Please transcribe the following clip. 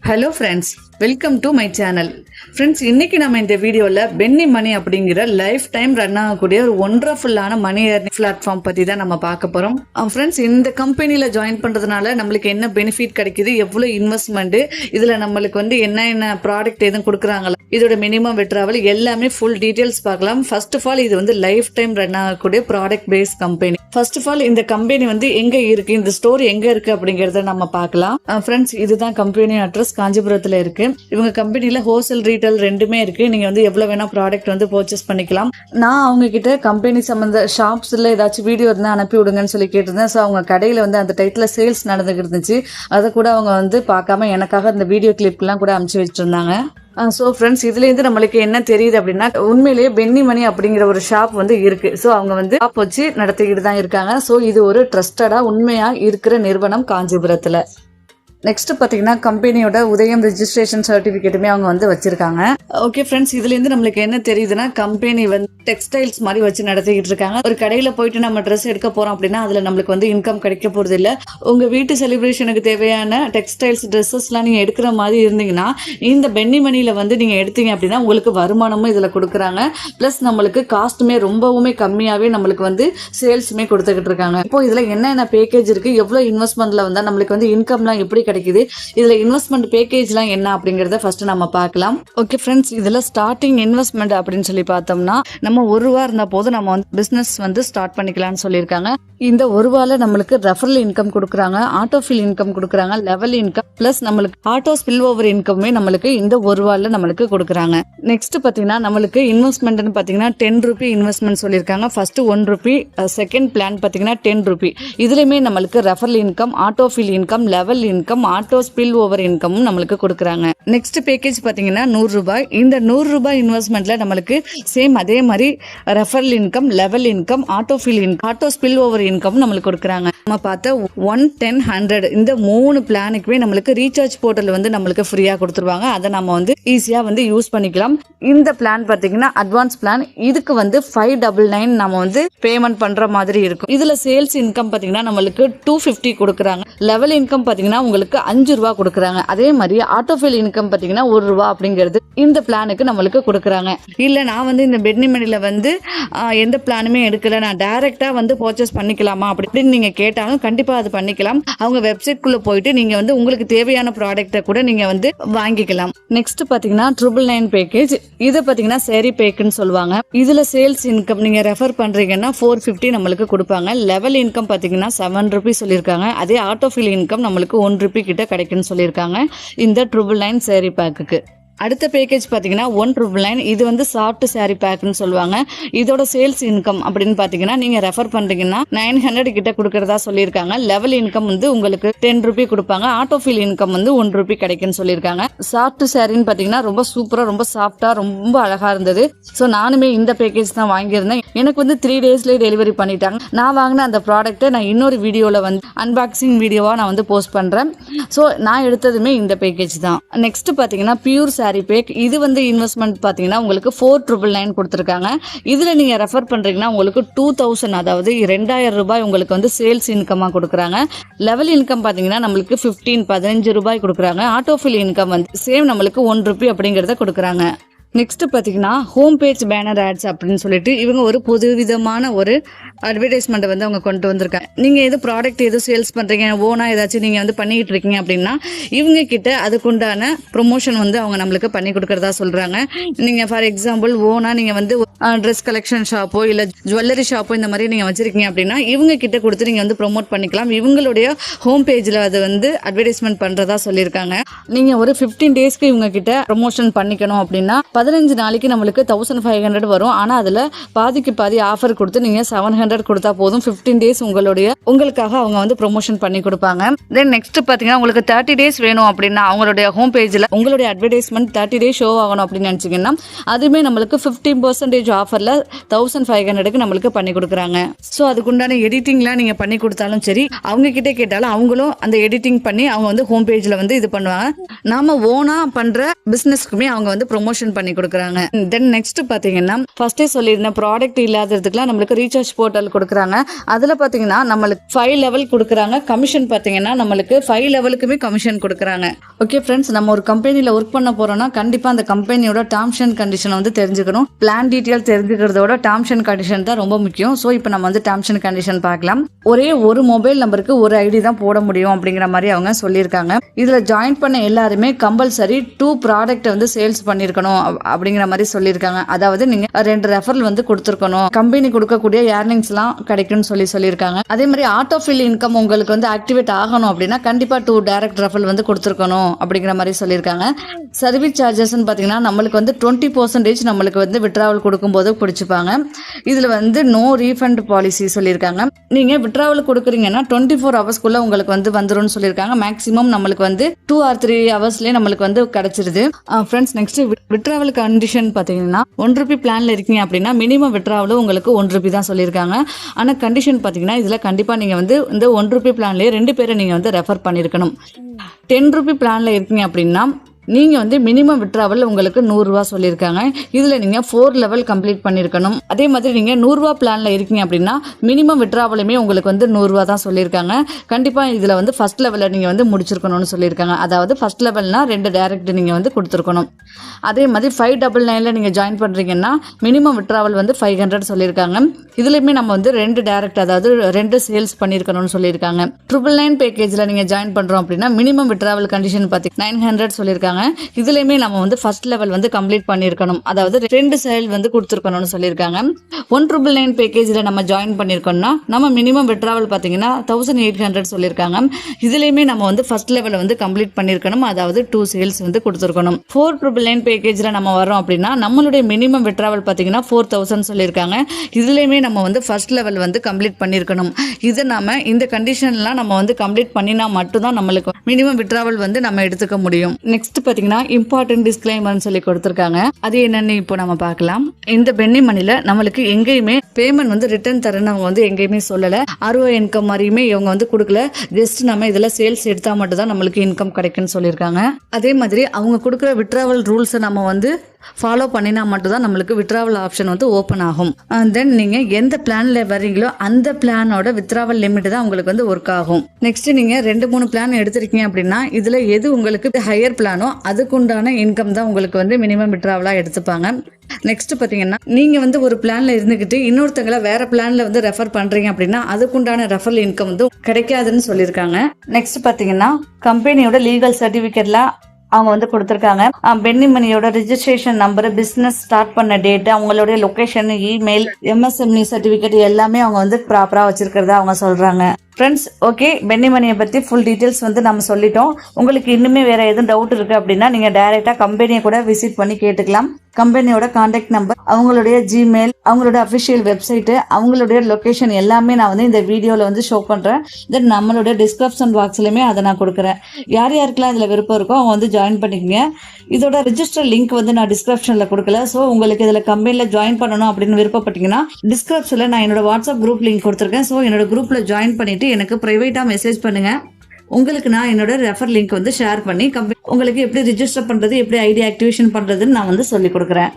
Hello friends, welcome to my channel. Friends, இன்னைக்கு நம்ம இந்த வீடியோவில் பென்னி மணி அப்படிங்கிற லைஃப் டைம் ரன் ஆகக்கூடிய ஒரு ஒண்டர்ஃபுல்லான மணி ஏர்னிங் பிளாட்ஃபார்ம் பற்றி தான் நம்ம பார்க்க போகிறோம். ஃப்ரெண்ட்ஸ், இந்த கம்பெனியில் ஜாயின் பண்ணுறதுனால நம்மளுக்கு என்ன பெனிஃபிட் கிடைக்குது, எவ்வளோ இன்வெஸ்ட்மெண்ட்டு, இதில் நம்மளுக்கு என்ன ப்ராடக்ட் எதுவும் கொடுக்குறாங்களா, இதோட மினிமம் விட்ராவல் எல்லாமே ஃபுல் டீட்டெயில்ஸ் பார்க்கலாம். ஃபர்ஸ்ட் ஆஃப் ஆல், இது லைஃப் டைம் ரன் ஆகக்கூடிய product based company. First of all, இந்த கம்பெனி எங்கே இருக்குது, இந்த ஸ்டோர் எங்கே இருக்குது அப்படிங்கிறத நம்ம பார்க்கலாம். ஃப்ரெண்ட்ஸ், இதுதான் கம்பெனி அட்ரஸ், காஞ்சிபுரத்தில் இருக்கு. இவங்க கம்பெனில ஹோல்சேல் ரீட்டைல் ரெண்டுமே இருக்கு. நீங்க எவ்வளவு வேணா ப்ராடக்ட் பர்ச்சேஸ் பண்ணிக்கலாம். நான் அவங்க கிட்ட கம்பெனி சம்பந்த ஷாப்ஸ்ல ஏதாச்சும் வீடியோ இருந்தா அனுப்பி விடுங்கன்னு சொல்லி கேட்டிருந்தேன். ஸோ அவங்க கடையில அந்த டைட்டில் சேல்ஸ் நடந்துகிட்டு இருந்துச்சு. அதை கூட அவங்க பார்க்காம எனக்காக இந்த வீடியோ கிளிப்லாம் கூட அனுப்பிச்சு வச்சிருந்தாங்க. ஸோ ஃப்ரெண்ட்ஸ், இதுலேருந்து நம்மளுக்கு என்ன தெரியுது அப்படின்னா, உண்மையிலேயே பென்னி மணி அப்படிங்கிற ஒரு ஷாப் இருக்கு. ஸோ அவங்க ஷாப் வச்சு நடத்திக்கிட்டு தான் இருக்காங்க. ஸோ இது ஒரு ட்ரஸ்டடா உண்மையா இருக்கிற நிறுவனம் காஞ்சிபுரத்துல. நெக்ஸ்ட் பார்த்தீங்கன்னா, கம்பெனியோட உதயம் ரெஜிஸ்ட்ரேஷன் சர்டிஃபிகேட்டுமே அவங்க வச்சிருக்காங்க. ஓகே ஃப்ரெண்ட்ஸ், இதுலேருந்து நம்மளுக்கு என்ன தெரியுதுன்னா, கம்பெனி டெக்ஸ்டைல்ஸ் மாதிரி வச்சு நடத்திக்கிட்டு இருக்காங்க. ஒரு கடையில் போயிட்டு நம்ம ட்ரெஸ் எடுக்க போறோம் அப்படின்னா அதுல நம்மளுக்கு இன்கம் கிடைக்க போறது இல்லை. உங்க வீட்டு செலிப்ரேஷனுக்கு தேவையான டெக்ஸ்டைல்ஸ் ட்ரெஸ்ஸஸ்லாம் நீங்க எடுக்கிற மாதிரி இருந்தீங்கன்னா, இந்த பென்னி மணியில நீங்க எடுத்தீங்க அப்படின்னா உங்களுக்கு வருமானமும் இதுல கொடுக்குறாங்க. பிளஸ் நம்மளுக்கு காஸ்ட்டுமே ரொம்பவுமே கம்மியாவே நம்மளுக்கு சேல்ஸுமே கொடுத்துக்கிட்டு இருக்காங்க. இப்போ இதுல என்னென்ன பேக்கேஜ் இருக்கு, எவ்வளவு இன்வெஸ்ட்மெண்ட்ல நம்மளுக்கு இன்கம்லாம் எப்படி கிடைக்குது, இதுல இன்வெஸ்ட்மெண்ட் பேக்கேஜ்லாம் என்ன அப்படிங்கறத ஃபர்ஸ்ட் நம்ம பார்க்கலாம். ஓகே ஃப்ரெண்ட்ஸ், இதுல ஸ்டார்டிங் இன்வெஸ்ட்மெண்ட் அப்படின்னு சொல்லி பார்த்தோம்னா, நம்ம ₹1 இருந்தா போது நம்ம பிசினஸ் ஸ்டார்ட் பண்ணிக்கலாம்னு சொல்லியிருக்காங்க. இந்த ₹1 நம்மளுக்கு ரெஃபரல் இன்கம் கொடுக்குறாங்க, ஆட்டோஃபில் இன்கம் கொடுக்குறாங்க, லெவல் இன்கம் பிளஸ் நம்மளுக்கு ஆட்டோ ஸ்பில் ஓவர் இன்கமே நம்மளுக்கு இந்த ₹1 நம்மளுக்கு கொடுக்குறாங்க. நெக்ஸ்ட் பாத்தீங்கன்னா, நம்மளுக்கு இன்வெஸ்ட்மெண்ட்னு பாத்தீங்கன்னா ₹10 இன்வெஸ்ட்மெண்ட் சொல்லியிருக்காங்க. ஃபர்ஸ்ட் ₹1, செகண்ட் பிளான் பாத்தீங்கன்னா ₹10. இதுலயுமே நம்மளுக்கு referral income, autofill income, level income, auto spill over இன்கமும் நம்மளுக்கு கொடுக்குறாங்க. நெக்ஸ்ட் பேக்கேஜ் பாத்தீங்கன்னா ₹100. இந்த ₹100 இன்வெஸ்ட்மெண்ட்ல நம்மளுக்கு சேம் அதே மாதிரி referral income, level income, autofill income, auto spill over income நம்மளுக்கு கொடுக்குறாங்க. நம்ம பார்த்த 1, 10, 100 இந்த 3 பிளானுக்குமே நம்மளுக்கு ரீசார்ஜ் போர்ட்டல் நம்மளுக்கு ஃப்ரீயா கொடுத்துருவாங்க. அதை நம்ம ஈஸியா யூஸ் பண்ணிக்கலாம். இந்த பிளான் பாத்தீங்கன்னா அட்வான்ஸ் பிளான். இதுக்கு 599 நம்ம பேமெண்ட் பண்ற மாதிரி இருக்கும். இதுல சேல்ஸ் இன்கம் பாத்தீங்கன்னா நம்மளுக்கு 250 கொடுக்குறாங்க. லெவல் இன்கம் பாத்தீங்கன்னா உங்களுக்கு ₹5 கொடுக்குறாங்க. அதே மாதிரி ஆட்டோஃபில் இன்கம் பாத்தீங்கன்னா ₹1 அப்படிங்கிறது இந்த பிளானுக்கு நம்மளுக்கு கொடுக்குறாங்க. இல்ல நான் இந்த பென்னி மணில எந்த பிளானுமே எடுக்கல, நான் டைரக்டா பர்ச்சேஸ் பண்ணிக்கலாமா அப்படின்னு நீங்க கேட்டாலும் கண்டிப்பா அது பண்ணிக்கலாம். அவங்க வெப்சைட் குள்ள போயிட்டு நீங்க உங்களுக்கு தேவையான ப்ராடக்ட்டை கூட நீங்க வாங்கிக்கலாம். நெக்ஸ்ட் பாத்தீங்கன்னா 999 பேக்கேஜ். இது பாத்தீங்கன்னா சேரி பேக்குன்னு சொல்லுவாங்க. இதுல சேல்ஸ் இன்கம் நீங்க ரெஃபர் பண்றீங்கன்னா 450 நம்மளுக்கு கொடுப்பாங்க. லெவல் இன்கம் பாத்தீங்கன்னா ₹7 சொல்லியிருக்காங்க. அதே ஆட்டோஃபில் இன்கம் நம்மளுக்கு ₹1 கிட்ட கிடைக்குன்னு சொல்லியிருக்காங்க இந்த 999 சேரி பேக்குக்கு. அடுத்த பேக்கேஜ் பாத்தீங்கன்னா 199. இது சாஃப்ட் சாரி பேக்னு சொல்லுவாங்க. இதோட சேல்ஸ் இன்கம் அப்படின்னு பாத்தீங்கன்னா, நீங்க ரெஃபர் பண்றீங்கன்னா 900 கிட்ட கொடுக்கறதா சொல்லியிருக்காங்க. லெவல் இன்கம் உங்களுக்கு ₹10 கொடுப்பாங்க. ஆட்டோஃபில் இன்கம் ₹1 கிடைக்குன்னு சொல்லியிருக்காங்க. சாஃப்ட் சாரின்னு பாத்தீங்கன்னா ரொம்ப சூப்பரா, ரொம்ப சாஃப்டா, ரொம்ப அழகா இருந்தது. ஸோ நானுமே இந்த பேக்கேஜ் தான் வாங்கியிருந்தேன். எனக்கு 3 டேஸ்லேயே டெலிவரி பண்ணிட்டாங்க. நான் வாங்கின அந்த ப்ராடக்ட்டை நான் இன்னொரு வீடியோவில் அன்பாக்சிங் வீடியோவா நான் போஸ்ட் பண்றேன். ஸோ நான் எடுத்ததுமே இந்த பேக்கேஜ் தான். நெக்ஸ்ட் பாத்தீங்கன்னா பியூர் சாரி பேக். இது இன்வெஸ்ட்மெண்ட் பாத்தீங்கன்னா உங்களுக்கு 4999 கொடுத்துருக்காங்க. இதுல நீங்க ரெஃபர் பண்றீங்கன்னா உங்களுக்கு 2000, அதாவது ₹2000 உங்களுக்கு சேல்ஸ் இன்கமா கொடுக்குறாங்க. லெவல் இன்கம் பாத்தீங்கன்னா நம்மளுக்கு ₹15 கொடுக்குறாங்க. ஆட்டோஃபில் இன்கம் சேம் நம்மளுக்கு ₹1 அப்படிங்கறத கொடுக்குறாங்க. நெக்ஸ்ட் பாத்தீங்கன்னா ஹோம் பேஜ் பேனர் ஆட்ஸ் அப்படின்னு சொல்லிட்டு இவங்க ஒரு புதுவிதமான ஒரு அட்வர்டைஸ்மெண்ட் அவங்க கொண்டு வந்திருக்காங்க. நீங்க எது ப்ராடக்ட் எது சேல்ஸ் பண்றீங்க, ஓனா ஏதாச்சும் நீங்க பண்ணிக்கிட்டு இருக்கீங்க அப்படின்னா இவங்க கிட்ட அதுக்குண்டான ப்ரொமோஷன் அவங்க நம்மளுக்கு பண்ணி கொடுக்கறதா சொல்றாங்க. நீங்க ஃபார் எக்ஸாம்பிள் ஓனா நீங்க ட்ரெஸ் கலெக்ஷன் ஷாப்போ இல்ல ஜுவல்லரி ஷாப்போ இந்த மாதிரி நீங்க வச்சிருக்கீங்க அப்படின்னா இவங்க கிட்ட கொடுத்து நீங்க ப்ரொமோட் பண்ணிக்கலாம். இவங்களுடைய ஹோம் பேஜ்ல அது அட்வர்டைஸ்மெண்ட் பண்றதா சொல்லியிருக்காங்க. நீங்க ஒரு 15 டேஸ்க்கு இவங்க கிட்ட ப்ரொமோஷன் பண்ணிக்கணும் அப்படின்னா 15 நாளைக்கு நம்மளுக்கு 1500 வரும். ஆனா அதுல பாதிக்கு பாதி ஆஃபர் கொடுத்து நீங்க 700 கொடுத்தா போதும். 15 டேஸ் உங்களுக்காக அவங்க ப்ரொமோஷன் பண்ணி கொடுப்பாங்க. தென் நெக்ஸ்ட் பாத்தீங்கன்னா உங்களுக்கு 30 டேஸ் வேணும் அப்படின்னா அவங்களுடைய ஹோம் பேஜ்ல உங்களுடைய அட்வர்டைஸ்மெண்ட் 30 டேஸ் ஷோ ஆகணும் அப்படின்னு நினைச்சீங்கன்னா அதுவுமே நம்மளுக்கு 15% ஆஃபர்ல 1500க்கு நம்மளுக்கு பண்ணி கொடுக்குறாங்க. ஸோ அதுக்குண்டான எடிட்டிங்லாம் நீங்க பண்ணி கொடுத்தாலும் சரி, அவங்க கிட்ட கேட்டாலும் அவங்களும் அந்த எடிட்டிங் பண்ணி அவங்க ஹோம் பேஜ்ல இது பண்ணுவாங்க. நாம ஓனா பண்ற பிசினஸ்க்குமே அவங்க ப்ரொமோஷன் பண்ணி பண்ணி கொடுக்குறாங்க. தென் நெக்ஸ்ட் பார்த்தீங்கன்னா ஃபர்ஸ்டே சொல்லியிருந்தேன் ப்ராடக்ட் இல்லாததுக்குலாம் நம்மளுக்கு ரீசார்ஜ் போர்ட்டல் கொடுக்குறாங்க. அதில் பார்த்தீங்கன்னா நம்மளுக்கு 5 லெவல் கொடுக்குறாங்க. கமிஷன் பார்த்தீங்கன்னா நம்மளுக்கு 5 லெவலுக்குமே கமிஷன் கொடுக்குறாங்க. ஓகே ஃப்ரெண்ட்ஸ், நம்ம ஒரு கம்பெனியில் ஒர்க் பண்ண போகிறோம்னா கண்டிப்பாக அந்த கம்பெனியோட டேர்ம்ஸ் அண்ட் கண்டிஷனை வந்து தெரிஞ்சுக்கணும். பிளான் டீட்டெயில் தெரிஞ்சுக்கிறதோட டேர்ம்ஸ் அண்ட் கண்டிஷன் தான் ரொம்ப முக்கியம். ஸோ இப்போ நம்ம வந்து டேர்ம்ஸ் அண்ட் கண்டிஷன் பார்க்கலாம். ஒரே ஒரு மொபைல் நம்பருக்கு ஒரு ஐடி தான் போட முடியும் அப்படிங்கிற மாதிரி அவங்க சொல்லியிருக்காங்க. இதில் ஜாயின் பண்ண எல்லாருமே கம்பல்சரி 2 ப்ராடக்ட் வந்து சேல்ஸ் பண்ணியிருக்கணும் அப்படிங்கிற மாதிரி சொல்லியிருக்காங்க. அதாவது நீங்கள் 2 ரெஃபரல் வந்து கொடுத்துருக்கணும். கம்பெனி கொடுக்கக்கூடிய ஏர்னிங்ஸ்லாம் கிடைக்கும்னு சொல்லியிருக்காங்க. அதே மாதிரி ஆட்டோ ஃபில் இன்கம் உங்களுக்கு வந்து ஆக்டிவேட் ஆகணும் அப்படின்னா கண்டிப்பாக 2 டைரக்ட் ரெஃபரல் வந்து கொடுத்துருக்கணும் அப்படிங்கிற மாதிரி சொல்லியிருக்காங்க. சர்வீஸ் சார்ஜஸ்ன்னு பார்த்தீங்கன்னா நம்மளுக்கு வந்து 20% நம்மளுக்கு வந்து விட்ராவல் கொடுக்கும்போது பிடிச்சிப்பாங்க. இதில் வந்து நோ ரீஃபண்ட் பாலிசி சொல்லியிருக்காங்க. நீங்கள் விட்ராவல் கொடுக்குறீங்கன்னா 24 ஹவர்ஸ்க்குள்ளே உங்களுக்கு வந்து வந்துரும்னு சொல்லியிருக்காங்க. மேக்ஸிமம் நம்மளுக்கு வந்து 2 or 3 ஹவர்ஸ்லேயே நம்மளுக்கு வந்து கிடைச்சிருது. ஃப்ரெண்ட்ஸ், நெக்ஸ்ட் விட்ராவல் கண்டிஷன் பார்த்தீங்கன்னா ₹1 பிளானில் இருக்கீங்க அப்படின்னா மினிமம் விட்ராவலும் உங்களுக்கு ₹1 தான் சொல்லியிருக்காங்க. ஆனால் கண்டிஷன் பார்த்தீங்கன்னா இதில் கண்டிப்பாக நீங்கள் வந்து இந்த ₹1 பிளான்லேயே 2 பேரை நீங்கள் வந்து ரெஃபர் பண்ணியிருக்கணும். ₹10 பிளானில் இருக்கீங்க அப்படின்னா நீங்கள் வந்து மினிமம் விட்ராவல் உங்களுக்கு ₹100 சொல்லியிருக்காங்க. இதில் நீங்கள் 4 லெவல் கம்ப்ளீட் பண்ணியிருக்கணும். அதே மாதிரி நீங்கள் ₹100 பிளானில் இருக்கீங்க அப்படின்னா மினிமம் விட்ராவலுமே உங்களுக்கு வந்து ₹100 தான் சொல்லியிருக்காங்க. கண்டிப்பாக இதில் வந்து ஃபர்ஸ்ட் லெவலில் நீங்கள் வந்து முடிச்சிருக்கணும்னு சொல்லியிருக்காங்க. அதாவது ஃபர்ஸ்ட் லெவல்னால் 2 டைரக்ட் நீங்கள் வந்து கொடுத்துருக்கணும். அதே மாதிரி 599 நீங்கள் ஜாயின் பண்ணுறீங்கன்னா மினிமம் விட்ராவல் வந்து 500 சொல்லியிருக்காங்க. இதுலேயுமே நம்ம வந்து 2 டைரக்ட் அதாவது 2 சேல்ஸ் பண்ணியிருக்கணும்னு சொல்லியிருக்காங்க. 999 பேக்கேஜில் நீங்கள் ஜாயின் பண்ணுறோம் அப்படின்னா மினிமம் விட்ராவல் கண்டிஷன் பார்த்தீங்கன்னா 900 சொல்லியிருக்காங்க. இதுலயுமே நம்ம வந்து ஃபர்ஸ்ட் லெவல் வந்து கம்ப்ளீட் பண்ணிருக்கணும். அதாவது 2 சேல் வந்து கொடுத்துருக்கணும்னு சொல்லியிருக்காங்க. 1999 பேக்கேஜ்ல நம்ம ஜாயின் பண்ணிருக்கோம்னா நம்ம மினிமம் விட்ராவல் பாத்தீங்கன்னா 1800 சொல்லியிருக்காங்க. இதுலயுமே நம்ம வந்து ஃபர்ஸ்ட் லெவல் வந்து கம்ப்ளீட் பண்ணிருக்கணும். அதாவது 2 சேல்ஸ் வந்து கொடுத்துருக்கணும். 4999 பேக்கேஜ்ல நம்ம வரோம் அப்படின்னா நம்மளுடைய மினிமம் விட்ராவல் பாத்தீங்கன்னா 4000 சொல்லியிருக்காங்க. இதுலயுமே நம்ம வந்து ஃபர்ஸ்ட் லெவல் வந்து கம்ப்ளீட் பண்ணிருக்கணும். இது நாம இந்த கண்டிஷன்லாம் நம்ம வந்து கம்ப்ளீட் பண்ணினா மட்டும்தான் நம்மளுக்கு மினிமம் விட்ராவல் வந்து நம்ம எடுத்துக்க முடியும். நெக்ஸ்ட் பார்த்தீங்கன்னா இம்பார்ட்டன்ட் டிஸ்க்ளைமர்னு சொல்லி கொடுத்துருக்காங்க. அது என்னன்னு இப்போ நம்ம பார்க்கலாம். இந்த பென்னி மணில நம்மளுக்கு எங்கேயுமே பேமெண்ட் வந்து ரிட்டர்ன் தரேன்னு அவங்க வந்து எங்கேயுமே சொல்லலை. ROI இன்கம் மாதிரியுமே இவங்க வந்து கொடுக்கல. ஜஸ்ட் நம்ம இதில் சேல்ஸ் எடுத்தால் மட்டும் தான் நம்மளுக்கு இன்கம் கிடைக்குன்னு சொல்லியிருக்காங்க. அதே மாதிரி அவங்க கொடுக்குற விட்ராவல் ரூல்ஸை நம்ம வந்து ஃபாலோ பண்ணினா மட்டும்தான் நம்மளுக்கு விட்ராவல் ஆப்ஷன் வந்து ஓப்பன் ஆகும். தென் நீங்கள் எந்த பிளானில் வர்றீங்களோ அந்த பிளானோட வித்ராவல் லிமிட் தான் உங்களுக்கு வந்து ஒர்க் ஆகும். நெக்ஸ்ட் நீங்கள் 2-3 பிளான் எடுத்திருக்கீங்க அப்படின்னா இதில் எது உங்களுக்கு ஹையர் பிளானோ அதுக்குண்டான இன்கம் தான் உங்களுக்கு வந்து மினிமம் விட்ராவலாக எடுத்துப்பாங்க. நெக்ஸ்ட் பார்த்தீங்கன்னா நீங்கள் வந்து ஒரு பிளானில் இருந்துக்கிட்டு இன்னொருத்தங்களை வேற பிளானில் வந்து ரெஃபர் பண்ணுறீங்க அப்படின்னா அதுக்குண்டான ரெஃபரல் இன்கம் வந்து கிடைக்காதுன்னு சொல்லியிருக்காங்க. நெக்ஸ்ட் பார்த்தீங்கன்னா கம்பெனியோட லீகல் சர்டிஃபிகேட்லாம் அவங்க வந்து கொடுத்துருக்காங்க. பென்னி மணியோட ரிஜிஸ்ட்ரேஷன் நம்பர், பிஸ்னஸ் ஸ்டார்ட் பண்ண டேட், அவங்களுடைய லொகேஷன், இமெயில், MSME சர்டிஃபிகேட் எல்லாமே அவங்க வந்து ப்ராப்பராக வச்சிருக்கிறதா அவங்க சொல்றாங்க. ஃப்ரெண்ட்ஸ், ஓகே, பென்னி மணியை பற்றி ஃபுல் டீட்டெயில்ஸ் வந்து நம்ம சொல்லிட்டோம். உங்களுக்கு இன்னுமே வேற எதுவும் டவுட் இருக்கு அப்படின்னா நீங்கள் டைரெக்டாக கம்பெனியை கூட விசிட் பண்ணி கேட்டுக்கலாம். கம்பெனியோட கான்டாக்ட் நம்பர், அவங்களுடைய ஜிமெயில், அவங்களோட அஃபிஷியல் வெப்சைட்டு, அவங்களுடைய லொக்கேஷன் எல்லாமே நான் வந்து இந்த வீடியோவில் வந்து ஷோ பண்ணுறேன். தென் நம்மளுடைய டிஸ்கிரிப்ஷன் பாக்ஸ்லையுமே அதை நான் கொடுக்குறேன். யார் யாருக்கெல்லாம் இதில் விருப்பம் இருக்கோ அவங்க வந்து ஜாயின் பண்ணிக்கங்க. இதோட ரிஜிஸ்டர் லிங்க் வந்து நான் டிஸ்கிரிப்ஷனில் கொடுக்கல. ஸோ உங்களுக்கு இதில் கம்பெனியில் ஜாயின் பண்ணணும் அப்படின்னு விருப்பப்பட்டீங்கன்னா டிஸ்கிரிப்ஷனில் நான் என்னோட வாட்ஸ்அப் குரூப் லிங்க் கொடுத்துருக்கேன். ஸோ என்னோட குரூப்பில் ஜாயின் பண்ணிட்டு எனக்கு பிரைவேட்டாக மெசேஜ் பண்ணுங்க. உங்களுக்கு நான் என்னோட ரெஃபர் லிங்க் வந்து ஷேர் பண்ணி உங்களுக்கு எப்படி ரிஜிஸ்டர் பண்றது, எப்படி ஐடி ஆக்டிவேஷன் பண்றதுன்னு நான் வந்து சொல்லி கொடுக்குறேன்.